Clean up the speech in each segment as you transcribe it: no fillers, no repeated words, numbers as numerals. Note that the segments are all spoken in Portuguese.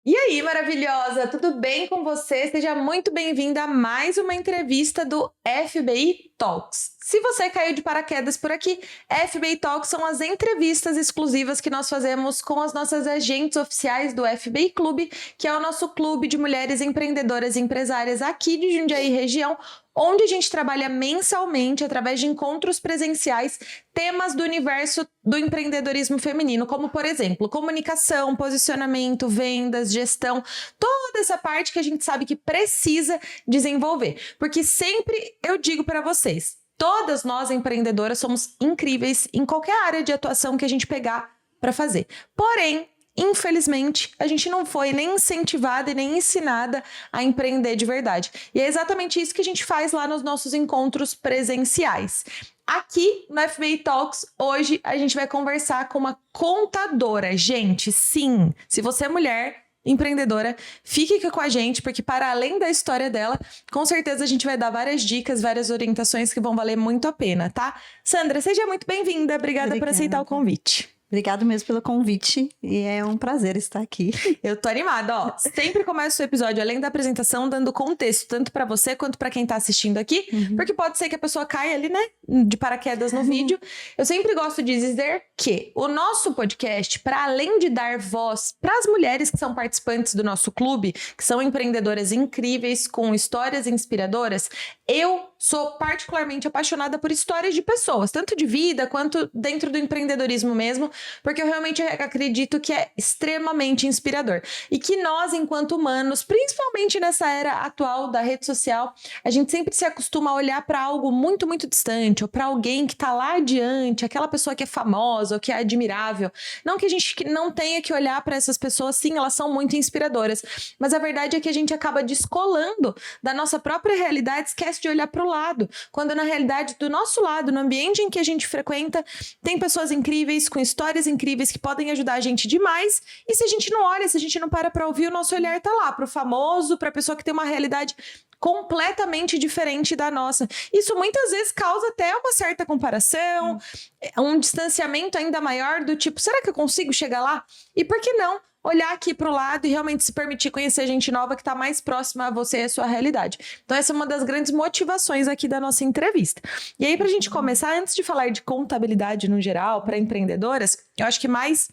E aí, maravilhosa, tudo bem com você? Seja muito bem-vinda a mais uma entrevista do FBI Talks. Se você caiu de paraquedas por aqui, FBI Talks são as entrevistas exclusivas que nós fazemos com as nossas agentes oficiais do FBI Clube, que é o nosso clube de mulheres empreendedoras e empresárias aqui de Jundiaí região, onde a gente trabalha mensalmente, através de encontros presenciais, temas do universo do empreendedorismo feminino, como, por exemplo, comunicação, posicionamento, vendas, gestão, toda essa parte que a gente sabe que precisa desenvolver. Porque sempre eu digo para vocês, todas nós empreendedoras somos incríveis em qualquer área de atuação que a gente pegar para fazer. Porém, infelizmente, a gente não foi nem incentivada e nem ensinada a empreender de verdade. E é exatamente isso que a gente faz lá nos nossos encontros presenciais. Aqui no FBI Talks, hoje a gente vai conversar com uma contadora. Gente, sim, se você é mulher empreendedora, fique aqui com a gente, porque para além da história dela, com certeza a gente vai dar várias dicas, várias orientações que vão valer muito a pena, tá? Sandra, seja muito bem-vinda. Obrigada por aceitar o convite. Obrigado mesmo pelo convite e é um prazer estar aqui. Eu tô animada, ó. Sempre começo o episódio, além da apresentação, dando contexto, tanto pra você quanto pra quem tá assistindo aqui, porque pode ser que a pessoa caia ali, né, de paraquedas no vídeo. Eu sempre gosto de dizer que o nosso podcast, para além de dar voz para as mulheres que são participantes do nosso clube, que são empreendedoras incríveis, com histórias inspiradoras, eu sou particularmente apaixonada por histórias de pessoas, tanto de vida quanto dentro do empreendedorismo mesmo, porque eu realmente acredito que é extremamente inspirador. E que nós, enquanto humanos, principalmente nessa era atual da rede social, a gente sempre se acostuma a olhar para algo muito, muito distante, ou para alguém que está lá adiante, aquela pessoa que é famosa ou que é admirável. Não que a gente não tenha que olhar para essas pessoas, sim, elas são muito inspiradoras, mas a verdade é que a gente acaba descolando da nossa própria realidade, esquece de olhar para o lado, quando na realidade do nosso lado, no ambiente em que a gente frequenta, tem pessoas incríveis, com histórias incríveis que podem ajudar a gente demais, e se a gente não olha, se a gente não para ouvir, o nosso olhar tá lá, pro famoso, pra pessoa que tem uma realidade completamente diferente da nossa. Isso muitas vezes causa até uma certa comparação, um distanciamento ainda maior do tipo, será que eu consigo chegar lá? E por que não olhar aqui para o lado e realmente se permitir conhecer gente nova que está mais próxima a você e a sua realidade. Então essa é uma das grandes motivações aqui da nossa entrevista. E aí, para a gente começar, antes de falar de contabilidade no geral, para empreendedoras, eu acho que mais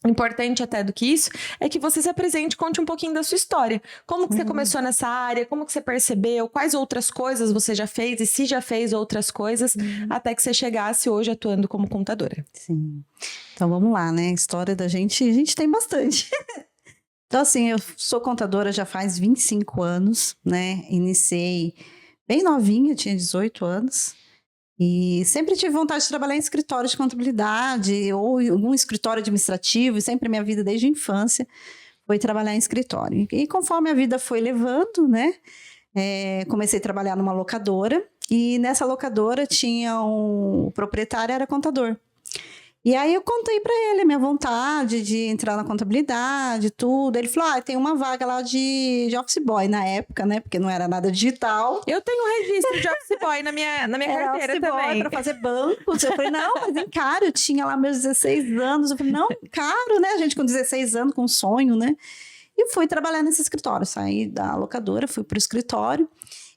importante até do que isso, é que você se apresente e conte um pouquinho da sua história. Como que você começou nessa área, como que você percebeu, quais outras coisas você já fez e se já fez outras coisas, até que você chegasse hoje atuando como contadora. Sim. Então vamos lá, né? A história da gente, a gente tem bastante. Então assim, eu sou contadora já faz 25 anos, né? Iniciei bem novinha, tinha 18 anos. E sempre tive vontade de trabalhar em escritório de contabilidade ou em algum escritório administrativo, e sempre minha vida desde a infância foi trabalhar em escritório. E conforme a vida foi levando, né, comecei a trabalhar numa locadora, e nessa locadora tinha o proprietário era contador. E aí eu contei para ele a minha vontade de entrar na contabilidade, tudo. Ele falou, tem uma vaga lá de office boy na época, né? Porque não era nada digital. Eu tenho um registro de office boy na minha carteira office também. Boy para fazer bancos. Eu falei, não, mas encaro. Eu tinha lá meus 16 anos. Eu falei, não, caro, né? A gente com 16 anos, com um sonho, né? E fui trabalhar nesse escritório. Saí da locadora, fui pro escritório.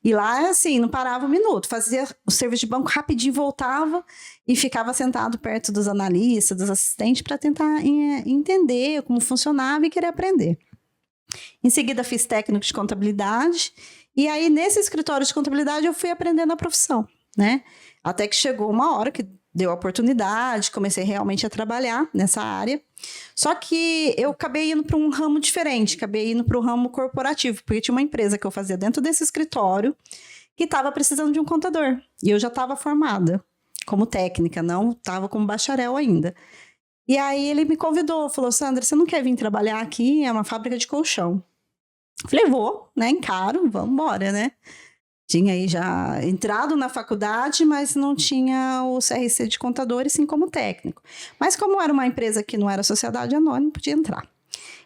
E lá, assim, não parava um minuto. Fazia o serviço de banco rapidinho, voltava e ficava sentado perto dos analistas, dos assistentes, para tentar entender como funcionava e querer aprender. Em seguida, fiz técnico de contabilidade. E aí, nesse escritório de contabilidade, eu fui aprendendo a profissão, né? Até que chegou uma hora que deu a oportunidade, comecei realmente a trabalhar nessa área. Só que eu acabei indo para um ramo diferente, acabei indo para o ramo corporativo, porque tinha uma empresa que eu fazia dentro desse escritório que estava precisando de um contador. E eu já estava formada como técnica, não estava como bacharel ainda. E aí ele me convidou, falou, Sandra, você não quer vir trabalhar aqui? É uma fábrica de colchão. Falei, vou, né? Encaro, vamos embora, né? Tinha aí já entrado na faculdade, mas não tinha o CRC de contador, e sim como técnico. Mas como era uma empresa que não era sociedade anônima, podia entrar.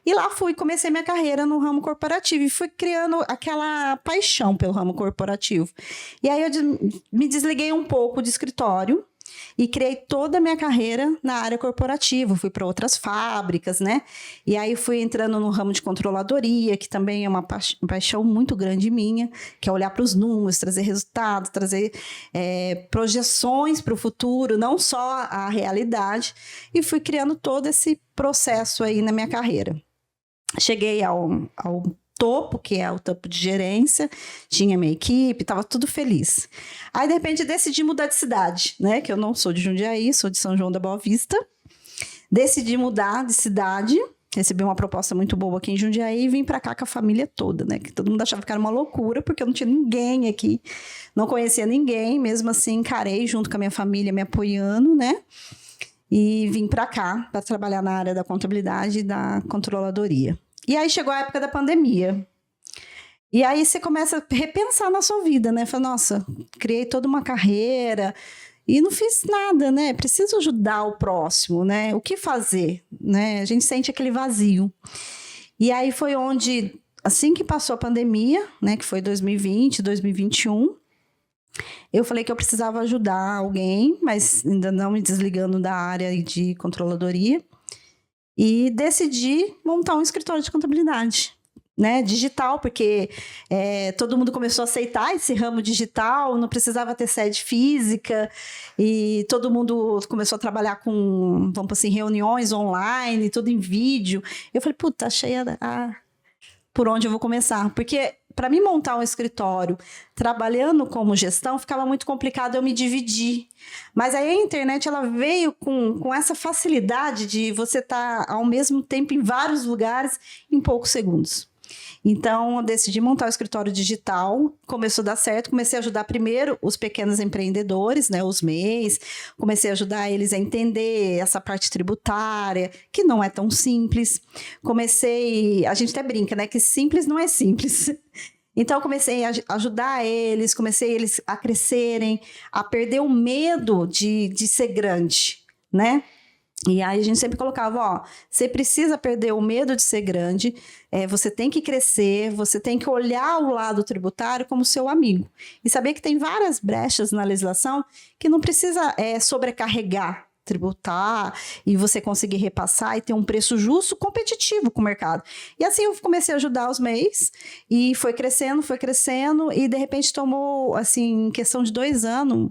E lá comecei minha carreira no ramo corporativo e fui criando aquela paixão pelo ramo corporativo. E aí eu me desliguei um pouco de escritório e criei toda a minha carreira na área corporativa. Fui para outras fábricas, né? E aí fui entrando no ramo de controladoria, que também é uma paixão muito grande minha, que é olhar para os números, trazer resultados, trazer projeções para o futuro, não só a realidade. E fui criando todo esse processo aí na minha carreira. Cheguei ao topo, que é o topo de gerência, tinha minha equipe, estava tudo feliz. Aí, de repente, decidi mudar de cidade, né? Que eu não sou de Jundiaí, sou de São João da Boa Vista. Decidi mudar de cidade, recebi uma proposta muito boa aqui em Jundiaí e vim para cá com a família toda, né? Que todo mundo achava que era uma loucura, porque eu não tinha ninguém aqui, não conhecia ninguém, mesmo assim encarei junto com a minha família me apoiando, né? E vim para cá para trabalhar na área da contabilidade e da controladoria. E aí chegou a época da pandemia. E aí você começa a repensar na sua vida, né? Fala, nossa, criei toda uma carreira e não fiz nada, né? Preciso ajudar o próximo, né? O que fazer, né? A gente sente aquele vazio. E aí foi onde, assim que passou a pandemia, né? Que foi 2020, 2021, eu falei que eu precisava ajudar alguém, mas ainda não me desligando da área de controladoria. E decidi montar um escritório de contabilidade, né, digital, porque todo mundo começou a aceitar esse ramo digital, não precisava ter sede física, e todo mundo começou a trabalhar com, vamos assim, reuniões online, tudo em vídeo. Eu falei, puta, achei por onde eu vou começar, porque para mim montar um escritório trabalhando como gestão, ficava muito complicado eu me dividir. Mas aí a internet ela veio com essa facilidade de você estar ao mesmo tempo em vários lugares em poucos segundos. Então, eu decidi montar o escritório digital, começou a dar certo, comecei a ajudar primeiro os pequenos empreendedores, né, os MEIs, comecei a ajudar eles a entender essa parte tributária, que não é tão simples. A gente até brinca, né, que simples não é simples. Então, eu comecei a ajudar eles, comecei eles a crescerem, a perder o medo de ser grande, né? E aí a gente sempre colocava, ó, você precisa perder o medo de ser grande, você tem que crescer, você tem que olhar o lado tributário como seu amigo. E saber que tem várias brechas na legislação que não precisa sobrecarregar, tributar e você conseguir repassar e ter um preço justo, competitivo com o mercado. E assim eu comecei a ajudar os MEIs e foi crescendo e de repente tomou, assim, em questão de 2 anos,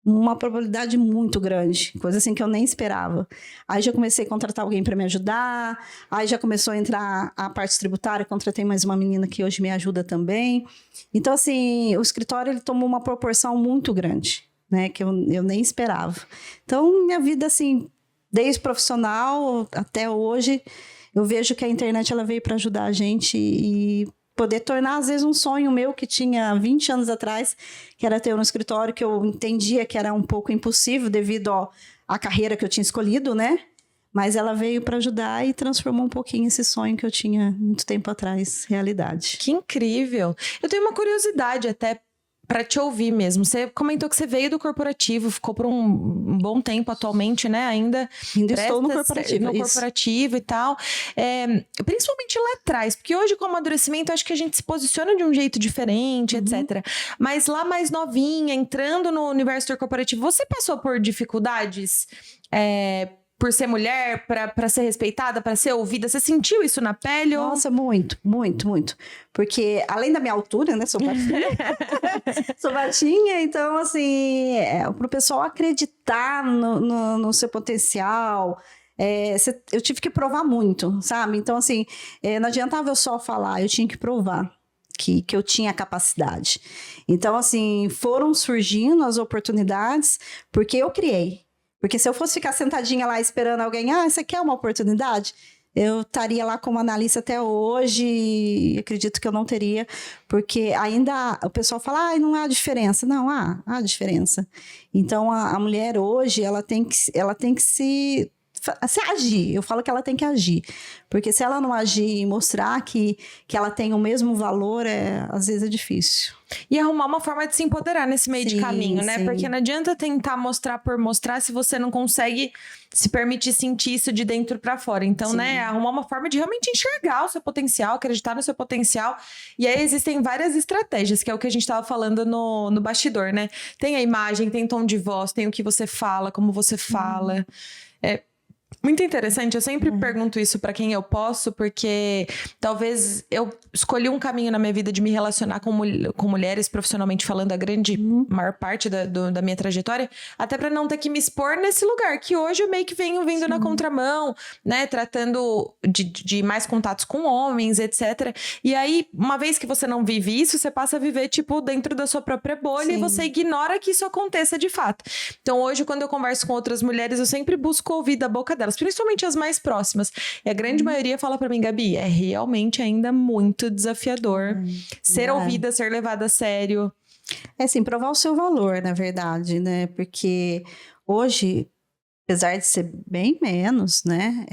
uma probabilidade muito grande, coisa assim que eu nem esperava. Aí já comecei a contratar alguém para me ajudar, aí já começou a entrar a parte tributária, contratei mais uma menina que hoje me ajuda também. Então, assim, o escritório ele tomou uma proporção muito grande, né, que eu nem esperava. Então, minha vida, assim, desde profissional até hoje, eu vejo que a internet ela veio para ajudar a gente e poder tornar, às vezes, um sonho meu que tinha 20 anos atrás, que era ter um escritório que eu entendia que era um pouco impossível devido à carreira que eu tinha escolhido, né? Mas ela veio para ajudar e transformou um pouquinho esse sonho que eu tinha muito tempo atrás, realidade. Que incrível! Eu tenho uma curiosidade até para te ouvir mesmo. Você comentou que você veio do corporativo, ficou por um bom tempo atualmente, né? Ainda estou no corporativo. Corporativo e tal. Principalmente lá atrás, porque hoje com o amadurecimento acho que a gente se posiciona de um jeito diferente, etc. Mas lá mais novinha, entrando no universo do corporativo, você passou por dificuldades por ser mulher, para ser respeitada, para ser ouvida? Você sentiu isso na pele? Nossa, muito, muito, muito. Porque, além da minha altura, né? Sou baixinha. Sou baixinha, então, assim, para o pessoal acreditar no seu potencial, eu tive que provar muito, sabe? Então, assim, não adiantava eu só falar, eu tinha que provar que eu tinha capacidade. Então, assim, foram surgindo as oportunidades, porque eu criei. Porque se eu fosse ficar sentadinha lá esperando alguém, você quer uma oportunidade? Eu estaria lá como analista até hoje e acredito que eu não teria, porque ainda o pessoal fala, não há diferença. Não, há diferença. Então, a mulher hoje, ela tem que se se agir. Eu falo que ela tem que agir. Porque se ela não agir e mostrar que ela tem o mesmo valor, às vezes é difícil. E arrumar uma forma de se empoderar nesse meio de caminho, né? Sim. Porque não adianta tentar mostrar por mostrar se você não consegue se permitir sentir isso de dentro pra fora. Então, né? Arrumar uma forma de realmente enxergar o seu potencial, acreditar no seu potencial. E aí existem várias estratégias, que é o que a gente tava falando no bastidor, né? Tem a imagem, tem tom de voz, tem o que você fala, como você fala. Muito interessante, eu sempre pergunto isso pra quem eu posso, porque talvez eu escolhi um caminho na minha vida de me relacionar com mulheres, profissionalmente falando, a maior parte da minha trajetória, até pra não ter que me expor nesse lugar, que hoje eu meio que venho vindo na contramão, né, tratando de mais contatos com homens, etc. E aí, uma vez que você não vive isso, você passa a viver, tipo, dentro da sua própria bolha e você ignora que isso aconteça de fato. Então, hoje, quando eu converso com outras mulheres, eu sempre busco ouvir da boca delas, principalmente as mais próximas. E a grande maioria fala pra mim, Gabi, é realmente ainda muito desafiador ser ouvida, ser levada a sério. É assim, provar o seu valor, na verdade, né? Porque hoje, apesar de ser bem menos, né,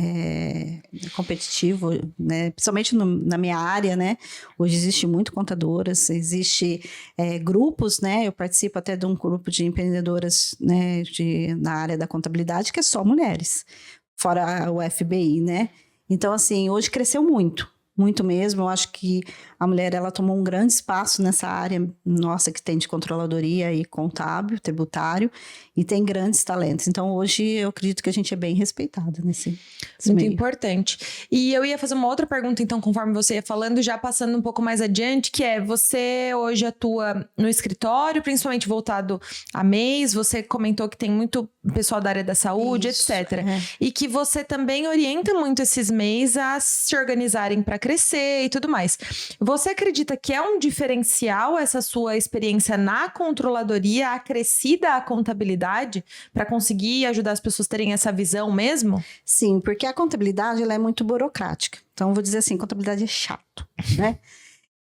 competitivo, né, principalmente na minha área, né, hoje existe muito contadoras, existe grupos, né, eu participo até de um grupo de empreendedoras, né, na área da contabilidade, que é só mulheres, fora o FBI, né, então assim, hoje cresceu muito mesmo. Eu acho que a mulher, ela tomou um grande espaço nessa área nossa que tem de controladoria e contábil, tributário, e tem grandes talentos. Então, hoje, eu acredito que a gente é bem respeitada nesse Muito meio. importante. E eu ia fazer uma outra pergunta, então, conforme você ia falando, já passando um pouco mais adiante, que é, você hoje atua no escritório, principalmente voltado a MEIs, você comentou que tem muito pessoal da área da saúde, etc. E que você também orienta muito esses MEIs a se organizarem para crescer e tudo mais. Você acredita que é um diferencial essa sua experiência na controladoria acrescida à contabilidade para conseguir ajudar as pessoas a terem essa visão mesmo? Sim, porque a contabilidade, ela é muito burocrática. Então, vou dizer assim, contabilidade é chato, né?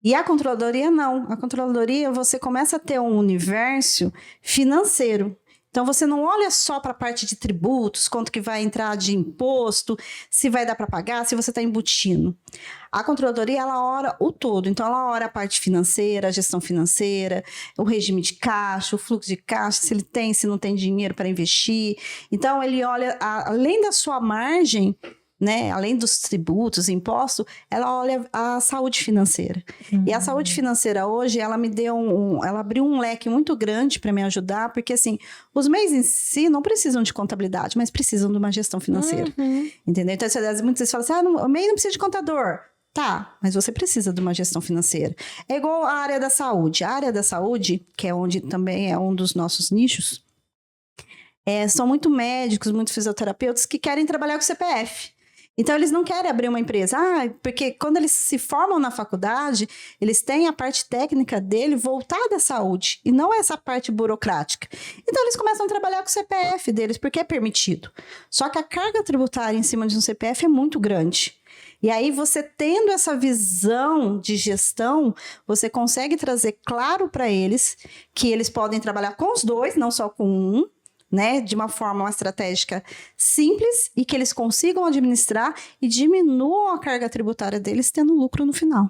E a controladoria não. A controladoria, você começa a ter um universo financeiro. Então, você não olha só para a parte de tributos, quanto que vai entrar de imposto, se vai dar para pagar, se você está embutindo. A controladoria, ela olha o todo. Então, ela olha a parte financeira, a gestão financeira, o regime de caixa, o fluxo de caixa, se ele tem, se não tem dinheiro para investir. Então, ele olha, além da sua margem, né, além dos tributos, impostos, ela olha a saúde financeira. E a saúde financeira hoje, ela me deu ela abriu um leque muito grande para me ajudar, porque assim, os MEIs em si não precisam de contabilidade, mas precisam de uma gestão financeira. Entendeu? Então, muitas vezes falam assim, o MEI não precisa de contador. Tá, mas você precisa de uma gestão financeira. É igual a área da saúde. A área da saúde, que é onde também é um dos nossos nichos, são muito médicos, muito fisioterapeutas que querem trabalhar com CPF. Então, eles não querem abrir uma empresa. Porque quando eles se formam na faculdade, eles têm a parte técnica dele voltada à saúde, e não essa parte burocrática. Então, eles começam a trabalhar com o CPF deles, porque é permitido. Só que a carga tributária em cima de um CPF é muito grande. E aí, você tendo essa visão de gestão, você consegue trazer claro para eles que eles podem trabalhar com os dois, não só com um, né, de uma forma estratégica simples, e que eles consigam administrar e diminuam a carga tributária deles, tendo lucro no final.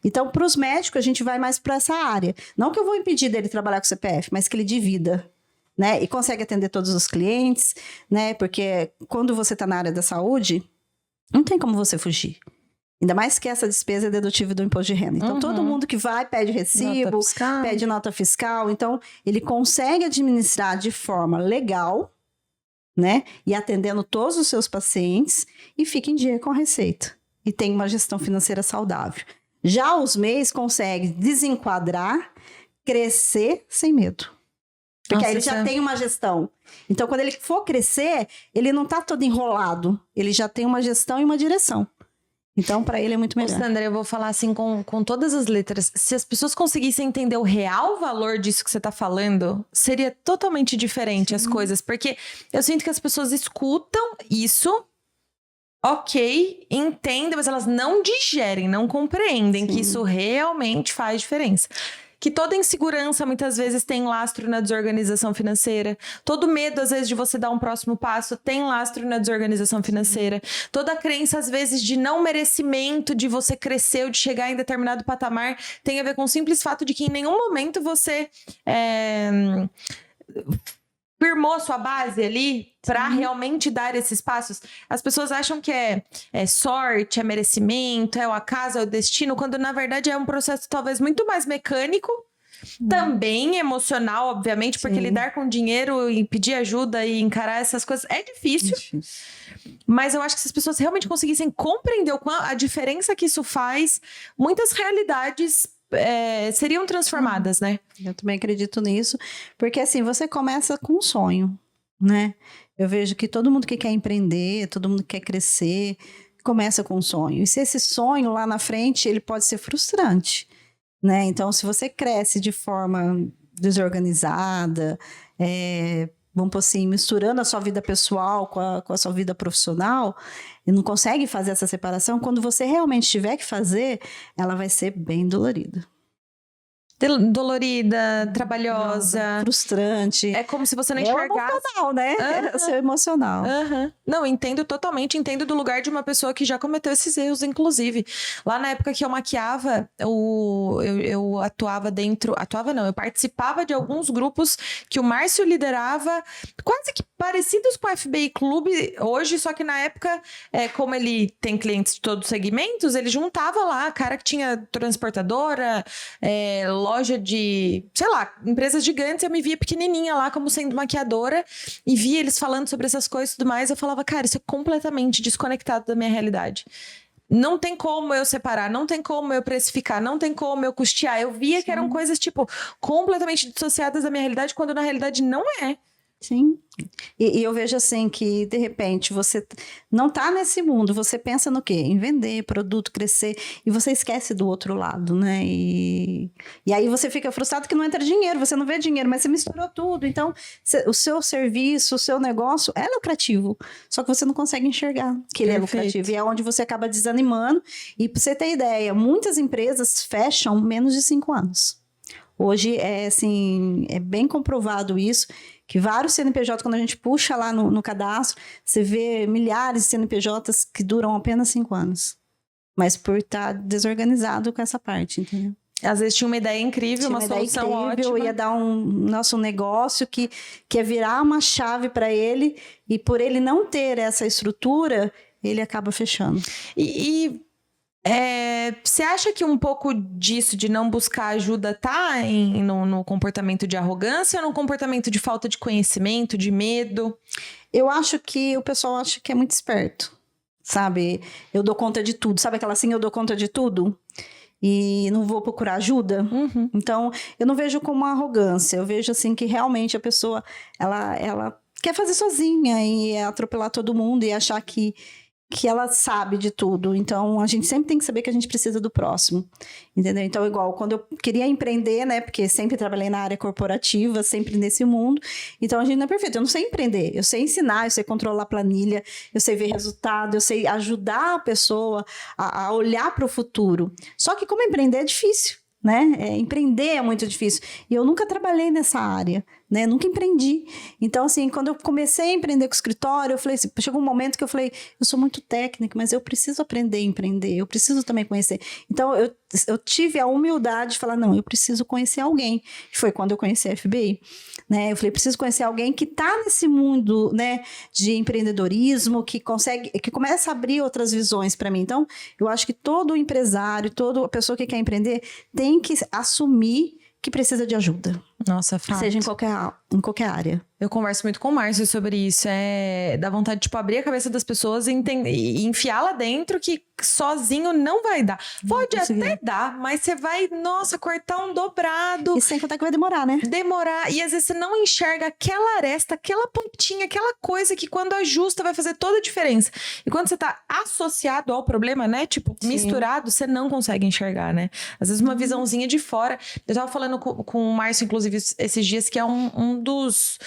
Então, para os médicos, a gente vai mais para essa área. Não que eu vou impedir dele trabalhar com CPF, mas que ele divida, né, e consegue atender todos os clientes, né, porque quando você está na área da saúde, não tem como você fugir. Ainda mais que essa despesa é dedutível do imposto de renda. Então, todo mundo que vai pede recibo, pede nota fiscal. Então, ele consegue administrar de forma legal, né? E atendendo todos os seus pacientes, e fica em dia com a receita. E tem uma gestão financeira saudável. Já os MEIs conseguem desenquadrar, crescer sem medo. Porque aí ele já tem uma gestão. Então, quando ele for crescer, ele não está todo enrolado. Ele já tem uma gestão e uma direção. Então, para ele é muito melhor. Sandra, eu vou falar assim com todas as letras. Se as pessoas conseguissem entender o real valor disso que você tá falando, seria totalmente diferente as coisas. Porque eu sinto que as pessoas escutam isso, ok, entendem, mas elas não digerem, não compreendem que isso realmente faz diferença. que toda insegurança muitas vezes tem lastro na desorganização financeira. Todo medo, às vezes, de você dar um próximo passo tem lastro na desorganização financeira. Toda crença, às vezes, de não merecimento, de você crescer ou de chegar em determinado patamar, tem a ver com o simples fato de que em nenhum momento você firmou sua base ali para realmente dar esses passos. As pessoas acham que é sorte, é merecimento, é o acaso, é o destino, quando na verdade é um processo talvez muito mais mecânico, também emocional, obviamente, porque lidar com dinheiro e pedir ajuda e encarar essas coisas é difícil. Mas eu acho que se as pessoas realmente conseguissem compreender a diferença que isso faz, muitas realidades seriam transformadas, né? Eu também acredito nisso, porque assim, você começa com um sonho, né? Eu vejo que todo mundo que quer empreender, todo mundo que quer crescer, começa com um sonho. E se esse sonho lá na frente, ele pode ser frustrante, né? Então, se você cresce de forma desorganizada, vamos por assim, misturando a sua vida pessoal com a sua vida profissional, e não consegue fazer essa separação, quando você realmente tiver que fazer, ela vai ser bem dolorida. Dolorida, trabalhosa, frustrante. É como se você não enxergasse. É emocional, né? É o seu emocional. Não, entendo totalmente. Entendo do lugar de uma pessoa que já cometeu esses erros, inclusive. Lá na época que eu maquiava, eu atuava dentro... Atuava não, eu participava de alguns grupos que o Márcio liderava, quase que parecidos com o FBI Clube hoje, só que na época, como ele tem clientes de todos os segmentos, ele juntava lá cara que tinha transportadora, loja de, sei lá, empresas gigantes. Eu me via pequenininha lá como sendo maquiadora e via eles falando sobre essas coisas e tudo mais. Eu falava, cara, isso é completamente desconectado da minha realidade. Não tem como eu separar, não tem como eu precificar, não tem como eu custear. Eu via que eram coisas, tipo, completamente dissociadas da minha realidade, quando na realidade não é. Sim. E eu vejo assim que, de repente, você não tá nesse mundo, você pensa no quê? Em vender produto, crescer, e você esquece do outro lado, né? E aí você fica frustrado que não entra dinheiro, você não vê dinheiro, mas você misturou tudo. Então, o seu serviço, o seu negócio é lucrativo, só que você não consegue enxergar que ele é lucrativo. E é onde você acaba desanimando. E pra você ter ideia, muitas empresas fecham menos de 5 anos. Hoje, assim, é bem comprovado isso, que vários CNPJ, quando a gente puxa lá no cadastro, você vê milhares de CNPJs que duram apenas 5 anos. Mas por estar desorganizado com essa parte, entendeu? Às vezes tinha uma ideia incrível, uma solução ótima. Ia dar um negócio que ia virar uma chave para ele, e por ele não ter essa estrutura, ele acaba fechando. Você acha que um pouco disso, de não buscar ajuda, tá no comportamento de arrogância ou no comportamento de falta de conhecimento, de medo? Eu acho que o pessoal acha que é muito esperto, sabe? Eu dou conta de tudo. Sabe aquela assim, eu dou conta de tudo? E não vou procurar ajuda? Então, eu não vejo como uma arrogância. Eu vejo assim que realmente a pessoa, ela quer fazer sozinha e atropelar todo mundo e achar que ela sabe de tudo. Então, a gente sempre tem que saber que a gente precisa do próximo, entendeu? Então, igual, quando eu queria empreender, né, porque sempre trabalhei na área corporativa, sempre nesse mundo, então a gente não é perfeito. Eu não sei empreender, eu sei ensinar, eu sei controlar a planilha, eu sei ver resultado, eu sei ajudar a pessoa a olhar para o futuro. Só que como empreender é difícil, né? Empreender é muito difícil. E eu nunca trabalhei nessa área, né? Nunca empreendi. Então, assim, quando eu comecei a empreender com o escritório, eu falei assim, chegou um momento que eu falei, eu sou muito técnica, mas eu preciso aprender a empreender, eu preciso também conhecer. Então, eu tive a humildade de falar, não, eu preciso conhecer alguém. Foi quando eu conheci a FBI, né? Eu falei, preciso conhecer alguém que está nesse mundo, né, de empreendedorismo, que começa a abrir outras visões para mim. Então, eu acho que todo empresário, toda pessoa que quer empreender tem que assumir que precisa de ajuda. Nossa, fato. Seja em qualquer área. Eu converso muito com o Márcio sobre isso. Dá vontade de, tipo, abrir a cabeça das pessoas e enfiar lá dentro, que sozinho não vai dar. Pode até dar, mas você vai, nossa, cortar um dobrado. E sem contar que vai demorar, né? Demorar. E às vezes você não enxerga aquela aresta, aquela pontinha, aquela coisa que quando ajusta vai fazer toda a diferença. E quando você tá associado ao problema, né? Tipo, misturado, você não consegue enxergar, né? Às vezes uma visãozinha de fora. Eu tava falando com o Márcio, inclusive, esses dias, que é um dos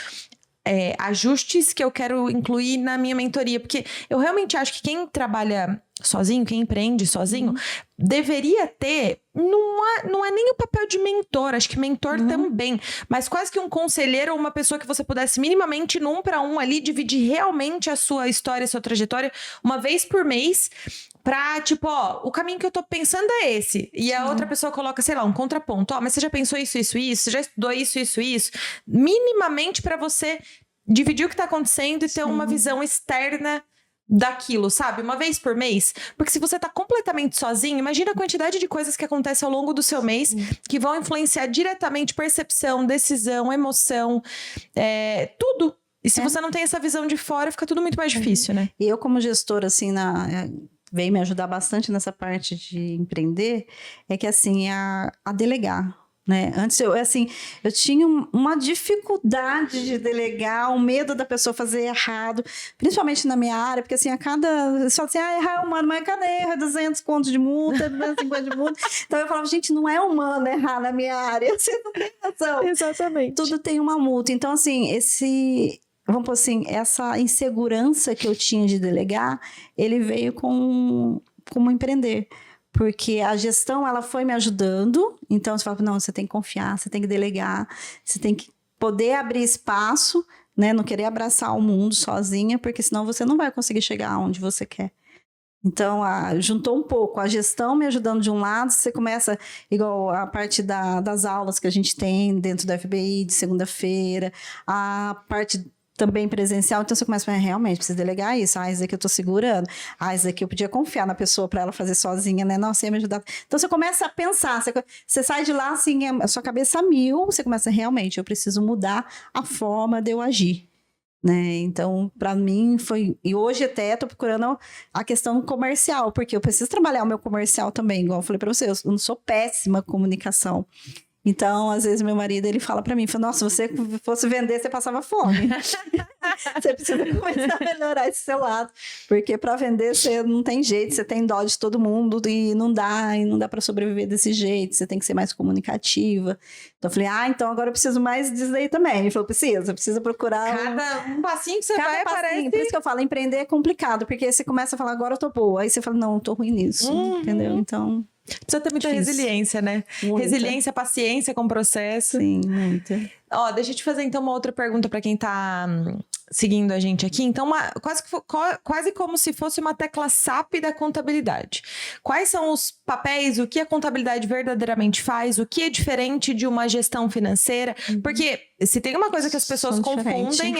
ajustes que eu quero incluir na minha mentoria? Porque eu realmente acho que quem trabalha sozinho, quem empreende sozinho, deveria ter, não é nem o papel de mentor, acho que mentor também, mas quase que um conselheiro ou uma pessoa que você pudesse minimamente, num para um ali, dividir realmente a sua história, a sua trajetória, uma vez por mês, pra, tipo, ó, o caminho que eu tô pensando é esse. E a outra pessoa coloca, sei lá, um contraponto. Ó, mas você já pensou isso, isso, isso? Você já estudou isso, isso, isso? Minimamente pra você dividir o que tá acontecendo e ter uma visão externa daquilo, sabe? Uma vez por mês. Porque se você tá completamente sozinho, imagina a quantidade de coisas que acontecem ao longo do seu mês que vão influenciar diretamente percepção, decisão, emoção, tudo. E se você não tem essa visão de fora, fica tudo muito mais difícil, né? E eu, como gestora, assim, veio me ajudar bastante nessa parte de empreender, é que, assim, a delegar. Né? Antes, eu tinha uma dificuldade de delegar, um medo da pessoa fazer errado, principalmente na minha área, porque assim, só assim, errar é humano, mas cadê erro? 200 contos de multa, 250 de multa. Então eu falava, gente, não é humano errar na minha área, você não tem razão. Exatamente. Tudo tem uma multa. Então, assim, vamos pôr assim, essa insegurança que eu tinha de delegar, ele veio como empreender. Porque a gestão, ela foi me ajudando. Então, você fala, não, você tem que confiar, você tem que delegar, você tem que poder abrir espaço, né? Não querer abraçar o mundo sozinha, porque senão você não vai conseguir chegar onde você quer. Então, juntou um pouco a gestão me ajudando de um lado, você começa, igual a parte das aulas que a gente tem dentro da FBI de segunda-feira, a parte também presencial, então você começa a falar, realmente, preciso delegar isso, isso aqui eu tô segurando, isso aqui eu podia confiar na pessoa para ela fazer sozinha, né, nossa, ia me ajudar. Então você começa a pensar, você sai de lá assim, a sua cabeça a mil, você começa, realmente, eu preciso mudar a forma de eu agir, né, então para mim foi, e hoje até tô procurando a questão comercial, porque eu preciso trabalhar o meu comercial também, igual eu falei para você, eu não sou péssima comunicação. Então, às vezes, meu marido, ele fala pra mim, nossa, se você fosse vender, você passava fome. Você precisa começar a melhorar esse seu lado. Porque para vender, você não tem jeito, você tem dó de todo mundo e não dá para sobreviver desse jeito, você tem que ser mais comunicativa. Então, eu falei, então agora eu preciso mais disso aí também. Ele falou, precisa procurar... Cada um passinho que você vai, parece... Por isso que eu falo, empreender é complicado, porque você começa a falar, agora eu tô boa. Aí você fala, não, eu tô ruim nisso, entendeu? Então... Precisa ter muita resiliência, né? Muita. Resiliência, paciência com o processo. Sim, muita. Ó, deixa eu te fazer então uma outra pergunta para quem tá seguindo a gente aqui. Então, quase como se fosse uma tecla SAP da contabilidade. Quais são os papéis, o que a contabilidade verdadeiramente faz, o que é diferente de uma gestão financeira? Porque se tem uma coisa que as pessoas confundem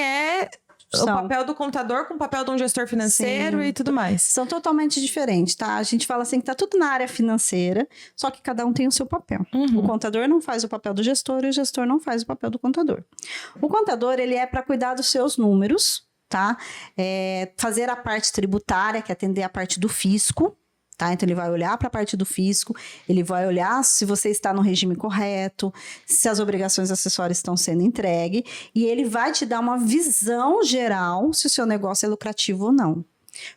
o papel do contador com o papel de um gestor financeiro. Sim. E tudo mais. São totalmente diferentes, tá? A gente fala assim que tá tudo na área financeira, só que cada um tem o seu papel. O contador não faz o papel do gestor e o gestor não faz o papel do contador. O contador, ele é para cuidar dos seus números, tá? Fazer a parte tributária, que é atender a parte do fisco, tá? Então, ele vai olhar para a parte do fisco, ele vai olhar se você está no regime correto, se as obrigações acessórias estão sendo entregues, e ele vai te dar uma visão geral se o seu negócio é lucrativo ou não.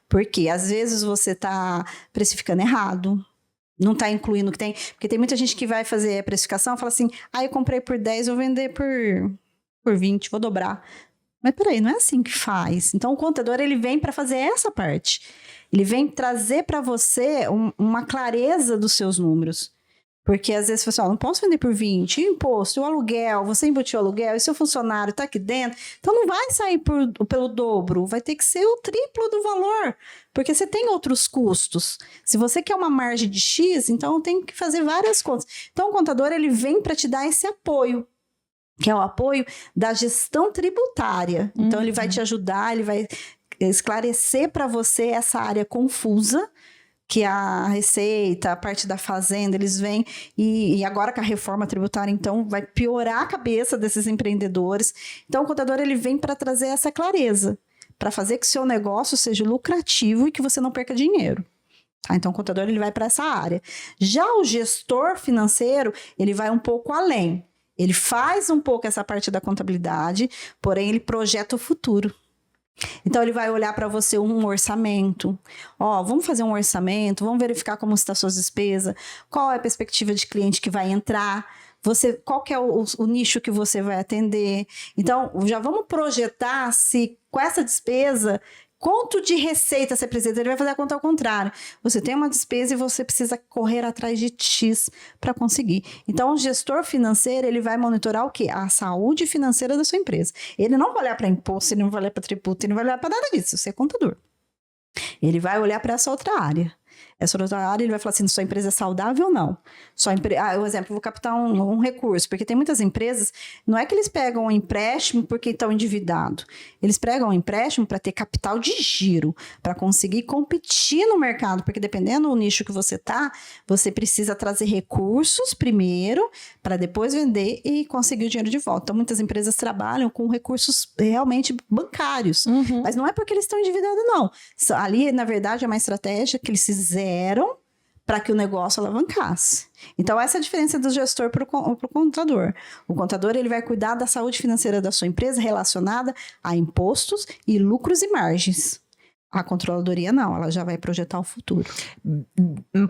Porque, às vezes, você está precificando errado, não está incluindo o que tem... Porque tem muita gente que vai fazer a precificação e fala assim, eu comprei por 10, vou vender por 20, vou dobrar. Mas peraí, não é assim que faz. Então, o contador, ele vem para fazer essa parte. Ele vem trazer para você uma clareza dos seus números. Porque às vezes você fala, não posso vender por 20, o imposto, o aluguel, você embutiu o aluguel, e seu funcionário está aqui dentro, então não vai sair pelo dobro, vai ter que ser o triplo do valor, porque você tem outros custos. Se você quer uma margem de X, então tem que fazer várias contas. Então o contador, ele vem para te dar esse apoio, que é o apoio da gestão tributária. Então ele vai te ajudar, ele vai esclarecer para você essa área confusa, que a Receita, a parte da Fazenda, eles vêm e agora com a reforma tributária, então, vai piorar a cabeça desses empreendedores. Então, o contador, ele vem para trazer essa clareza, para fazer que o seu negócio seja lucrativo e que você não perca dinheiro. Tá? Então, o contador, ele vai para essa área. Já o gestor financeiro, ele vai um pouco além. Ele faz um pouco essa parte da contabilidade, porém, ele projeta o futuro. Então, ele vai olhar para você um orçamento. Vamos fazer um orçamento, vamos verificar como estão as suas despesas, qual é a perspectiva de cliente que vai entrar, qual que é o nicho que você vai atender. Então, já vamos projetar se com essa despesa, quanto de receita você precisa. Ele vai fazer a conta ao contrário. Você tem uma despesa e você precisa correr atrás de X para conseguir. Então, o gestor financeiro, ele vai monitorar o quê? A saúde financeira da sua empresa. Ele não vai olhar para imposto, ele não vai olhar para tributo, ele não vai olhar para nada disso. Você é contador. Ele vai olhar para essa outra área. Essa outra área, ele vai falar assim, sua empresa é saudável ou não? Por exemplo, eu vou captar um recurso, porque tem muitas empresas, não é que eles pegam um empréstimo porque estão endividados. Eles pegam um empréstimo para ter capital de giro, para conseguir competir no mercado, porque dependendo do nicho que você tá, você precisa trazer recursos primeiro, para depois vender e conseguir o dinheiro de volta. Então, muitas empresas trabalham com recursos realmente bancários, mas não é porque eles estão endividados, não. Ali, na verdade, é uma estratégia que eles fizeram para que o negócio alavancasse. Então, essa é a diferença do gestor para o contador. O contador, ele vai cuidar da saúde financeira da sua empresa relacionada a impostos e lucros e margens. A controladoria não, ela já vai projetar o futuro.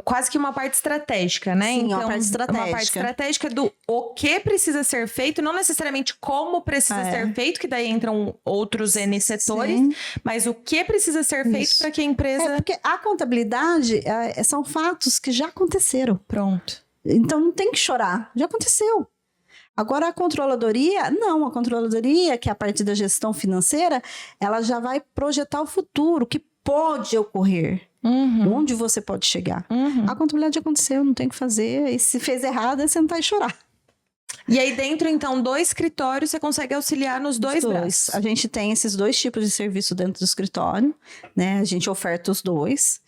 Quase que uma parte estratégica, né? Sim, então, uma parte estratégica. Uma parte estratégica do o que precisa ser feito, não necessariamente como precisa ser feito, que daí entram outros N setores, mas o que precisa ser feito para que a empresa... porque a contabilidade são fatos que já aconteceram. Pronto. Então, não tem que chorar, já aconteceu. Agora, a controladoria, não. A controladoria, que é a parte da gestão financeira, ela já vai projetar o futuro, o que pode ocorrer, onde você pode chegar. A contabilidade aconteceu, não tem o que fazer, e se fez errado, é sentar e chorar. E aí dentro, então, do escritório, você consegue auxiliar nos dois braços. A gente tem esses dois tipos de serviço dentro do escritório, né? A gente oferta os dois.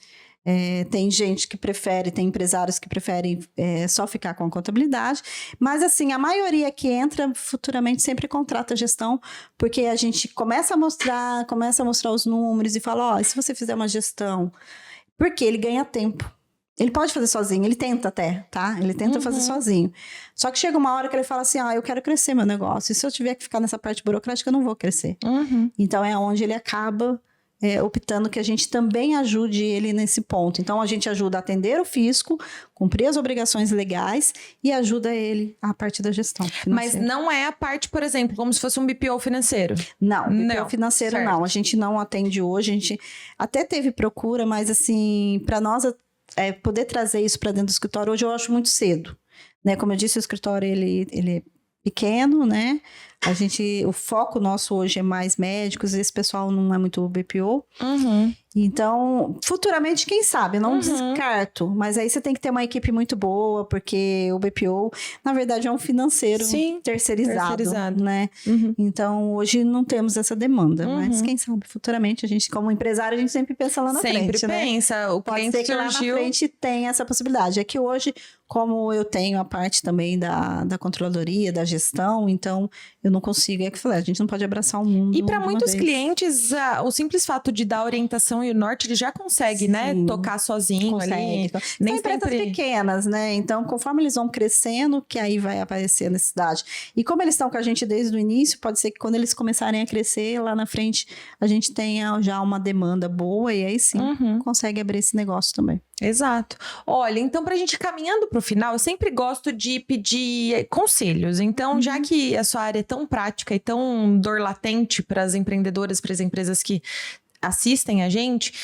Tem gente que prefere, tem empresários que preferem só ficar com a contabilidade, mas assim, a maioria que entra futuramente sempre contrata a gestão, porque a gente começa a mostrar os números e fala, se você fizer uma gestão, porque ele ganha tempo. Ele pode fazer sozinho, ele tenta até, tá? Ele tenta fazer sozinho. Só que chega uma hora que ele fala assim, eu quero crescer meu negócio, e se eu tiver que ficar nessa parte burocrática, eu não vou crescer. Então, é onde ele acaba optando que a gente também ajude ele nesse ponto. Então, a gente ajuda a atender o fisco, cumprir as obrigações legais e ajuda ele a parte da gestão financeira. Mas não é a parte, por exemplo, como se fosse um BPO financeiro? Não, BPO financeiro não. A gente não atende hoje. A gente até teve procura, mas assim, para nós poder trazer isso para dentro do escritório, hoje eu acho muito cedo. Né? Como eu disse, o escritório ele é pequeno, né? O foco nosso hoje é mais médicos, esse pessoal não é muito BPO. Então, futuramente, quem sabe, eu não descarto, mas aí você tem que ter uma equipe muito boa, porque o BPO, na verdade, é um financeiro terceirizado, né? Então, hoje não temos essa demanda, mas quem sabe, futuramente, a gente, como empresário, a gente sempre pensa lá na frente, Sempre pensa, o Pode cliente ser que surgiu... lá na frente tem essa possibilidade. É que hoje, como eu tenho a parte também da controladoria, da gestão, então eu não consigo, a gente não pode abraçar o mundo. E para muitos clientes, o simples fato de dar orientação e o norte, ele já consegue, né, tocar sozinho ali. Nem são empresas pequenas, né? Então, conforme eles vão crescendo, que aí vai aparecer a necessidade. E como eles estão com a gente desde o início, pode ser que quando eles começarem a crescer, lá na frente, a gente tenha já uma demanda boa e aí sim, consegue abrir esse negócio também. Exato. Olha, então pra gente ir caminhando pro final, eu sempre gosto de pedir conselhos. Então, já que a sua área é tão prática e tão dor latente para as empreendedoras, para as empresas que assistem a gente,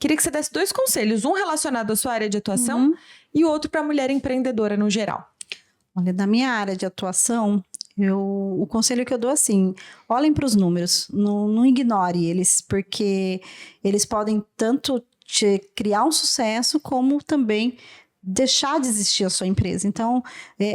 queria que você desse 2 conselhos, um relacionado à sua área de atuação e o outro para a mulher empreendedora no geral. Olha, na minha área de atuação, o conselho que eu dou assim, olhem para os números, não ignore eles, porque eles podem tanto te criar um sucesso, como também deixar de existir a sua empresa. Então,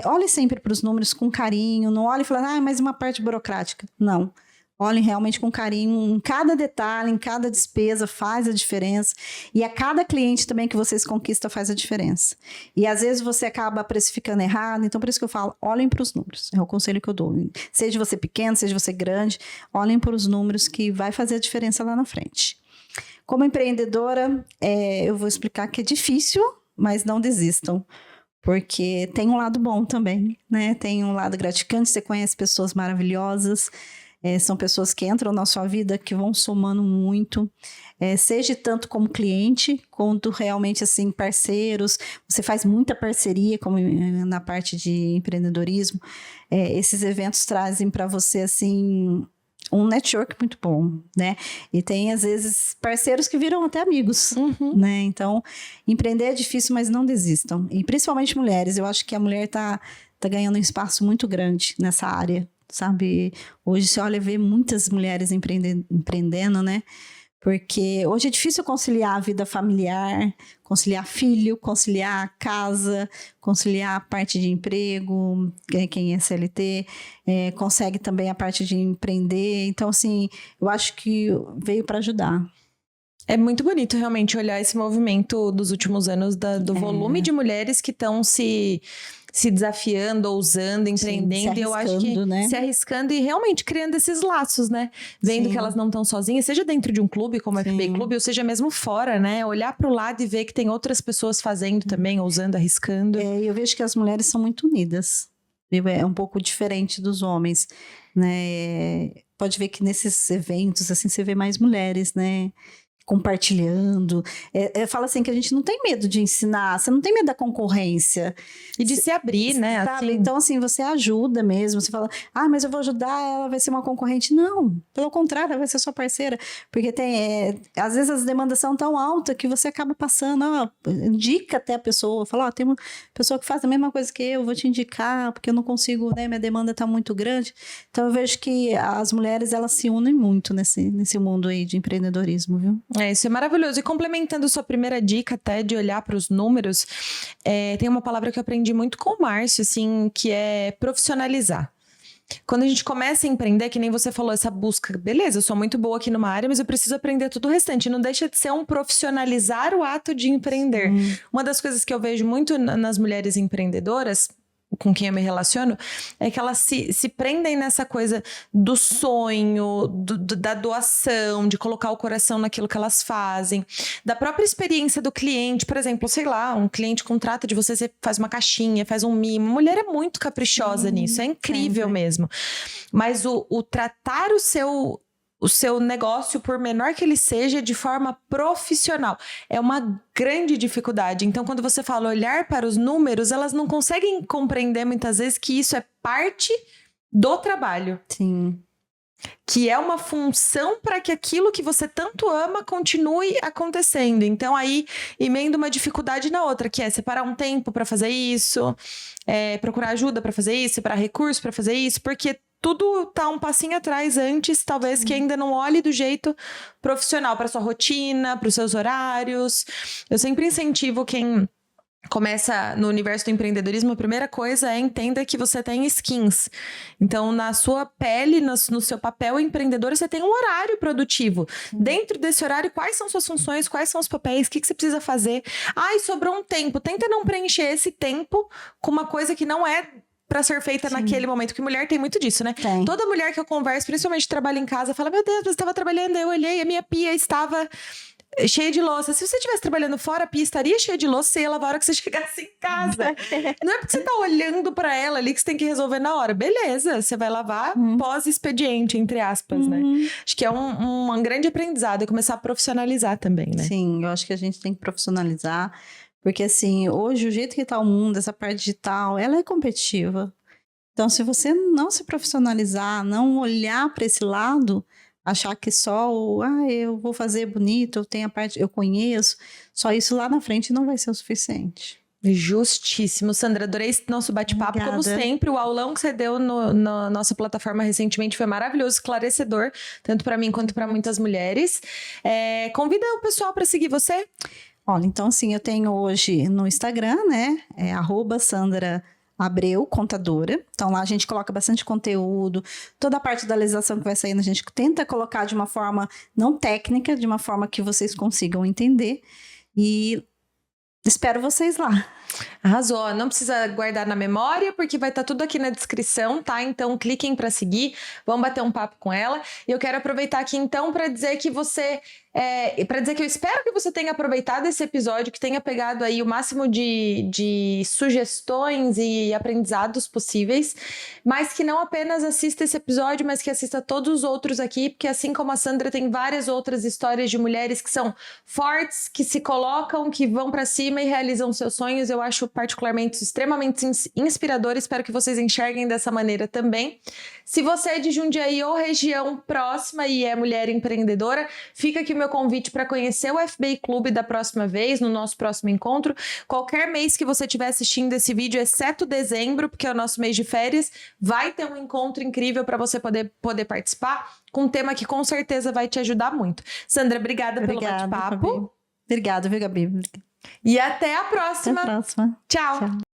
olhe sempre para os números com carinho, não olhe e fale, mas uma parte burocrática. Não. Olhem realmente com carinho, em cada detalhe, em cada despesa faz a diferença. E a cada cliente também que vocês conquistam faz a diferença. E às vezes você acaba precificando errado, então por isso que eu falo, olhem para os números. É o conselho que eu dou. Seja você pequeno, seja você grande, olhem para os números que vai fazer a diferença lá na frente. Como empreendedora, eu vou explicar que é difícil, mas não desistam. Porque tem um lado bom também, né? Tem um lado gratificante, você conhece pessoas maravilhosas. São pessoas que entram na sua vida, que vão somando muito, seja tanto como cliente, quanto realmente, assim, parceiros. Você faz muita parceria, como na parte de empreendedorismo. Esses eventos trazem para você, assim, um network muito bom, né? E tem, às vezes, parceiros que viram até amigos, né? Então, empreender é difícil, mas não desistam. E principalmente mulheres. Eu acho que a mulher tá ganhando um espaço muito grande nessa área, sabe? Hoje você olha, vê muitas mulheres empreendendo, né? Porque hoje é difícil conciliar a vida familiar, conciliar filho, conciliar casa, conciliar a parte de emprego, quem é CLT, consegue também a parte de empreender. Então, assim, eu acho que veio para ajudar. É muito bonito realmente olhar esse movimento dos últimos anos do volume de mulheres que estão se desafiando, ousando, empreendendo. Sim, e eu acho que né? se arriscando e realmente criando esses laços, né? Vendo que elas não estão sozinhas, seja dentro de um clube como o FBA Clube, ou seja mesmo fora, né? Olhar para o lado e ver que tem outras pessoas fazendo também, ousando, arriscando. Eu vejo que as mulheres são muito unidas. É um pouco diferente dos homens, né? Pode ver que nesses eventos, assim, você vê mais mulheres, né? Compartilhando. Fala assim que a gente não tem medo de ensinar, você não tem medo da concorrência. E de se abrir, né? Sabe? Assim. Então, assim, você ajuda mesmo. Você fala, mas eu vou ajudar, ela vai ser uma concorrente. Não, pelo contrário, ela vai ser sua parceira. Porque às vezes as demandas são tão altas que você acaba passando, indica até a pessoa, fala, tem uma pessoa que faz a mesma coisa que eu, vou te indicar, porque eu não consigo, né? Minha demanda tá muito grande. Então, eu vejo que as mulheres, elas se unem muito nesse mundo aí de empreendedorismo, viu? Isso é maravilhoso. E complementando sua primeira dica até de olhar para os números, tem uma palavra que eu aprendi muito com o Márcio, assim, que é profissionalizar. Quando a gente começa a empreender, que nem você falou, essa busca, beleza, eu sou muito boa aqui numa área, mas eu preciso aprender tudo o restante. Não deixa de ser um profissionalizar o ato de empreender. Uma das coisas que eu vejo muito nas mulheres empreendedoras, com quem eu me relaciono, é que elas se prendem nessa coisa do sonho, da doação, de colocar o coração naquilo que elas fazem, da própria experiência do cliente. Por exemplo, sei lá, um cliente contrata de você faz uma caixinha, faz um mimo. Mulher é muito caprichosa nisso, é incrível mesmo. Mas o tratar o seu negócio, por menor que ele seja, de forma profissional, é uma grande dificuldade. Então, quando você fala olhar para os números, elas não conseguem compreender muitas vezes que isso é parte do trabalho. Sim. Que é uma função para que aquilo que você tanto ama continue acontecendo. Então, aí emenda uma dificuldade na outra, que é separar um tempo para fazer isso, procurar ajuda para fazer isso, separar recurso para fazer isso, porque tudo tá um passinho atrás antes, talvez, que ainda não olhe do jeito profissional para sua rotina, para os seus horários. Eu sempre incentivo quem começa no universo do empreendedorismo, a primeira coisa é entenda que você tem skins. Então, na sua pele, no seu papel empreendedor, você tem um horário produtivo. Dentro desse horário, quais são suas funções, quais são os papéis, o que você precisa fazer? Sobrou um tempo. Tenta não preencher esse tempo com uma coisa que não é pra ser feita naquele momento, que mulher tem muito disso, né? Tem. Toda mulher que eu converso, principalmente trabalha em casa, fala, meu Deus, você estava trabalhando, eu olhei, a minha pia estava cheia de louça. Se você estivesse trabalhando fora, a pia estaria cheia de louça, você ia lavar a hora que você chegasse em casa. Não é porque você tá olhando pra ela ali que você tem que resolver na hora. Beleza, você vai lavar pós-expediente, entre aspas, né? Acho que é um grande aprendizado, é começar a profissionalizar também, né? Sim, eu acho que a gente tem que profissionalizar. Porque, assim, hoje, o jeito que tá o mundo, essa parte digital, ela é competitiva. Então, se você não se profissionalizar, não olhar para esse lado, achar que só eu vou fazer bonito, eu tenho a parte, eu conheço, só isso lá na frente não vai ser o suficiente. Justíssimo. Sandra, adorei esse nosso bate-papo. Como sempre, o aulão que você deu na nossa plataforma recentemente foi maravilhoso, esclarecedor, tanto para mim quanto para muitas mulheres. Convida o pessoal para seguir você. Olha, então assim, eu tenho hoje no Instagram, né, @Sandra Abreu, contadora. Então lá a gente coloca bastante conteúdo, toda a parte da legislação que vai saindo a gente tenta colocar de uma forma não técnica, de uma forma que vocês consigam entender, e espero vocês lá. Arrasou, não precisa guardar na memória, porque vai estar tudo aqui na descrição, tá? Então cliquem para seguir, vamos bater um papo com ela. E eu quero aproveitar aqui então para dizer que você Para dizer que eu espero que você tenha aproveitado esse episódio, que tenha pegado aí o máximo de sugestões e aprendizados possíveis, mas que não apenas assista esse episódio, mas que assista todos os outros aqui, porque assim como a Sandra, tem várias outras histórias de mulheres que são fortes, que se colocam, que vão para cima e realizam seus sonhos. Eu acho particularmente extremamente inspirador, espero que vocês enxerguem dessa maneira também. Se você é de Jundiaí ou região próxima e é mulher empreendedora, fica aqui o meu convite para conhecer o FBI Clube da próxima vez, no nosso próximo encontro. Qualquer mês que você estiver assistindo esse vídeo, exceto dezembro, porque é o nosso mês de férias, vai ter um encontro incrível para você poder participar, com um tema que com certeza vai te ajudar muito. Sandra, obrigada pelo bate-papo. Obrigada, viu, Gabi? E até a próxima. Até a próxima. Tchau. Tchau.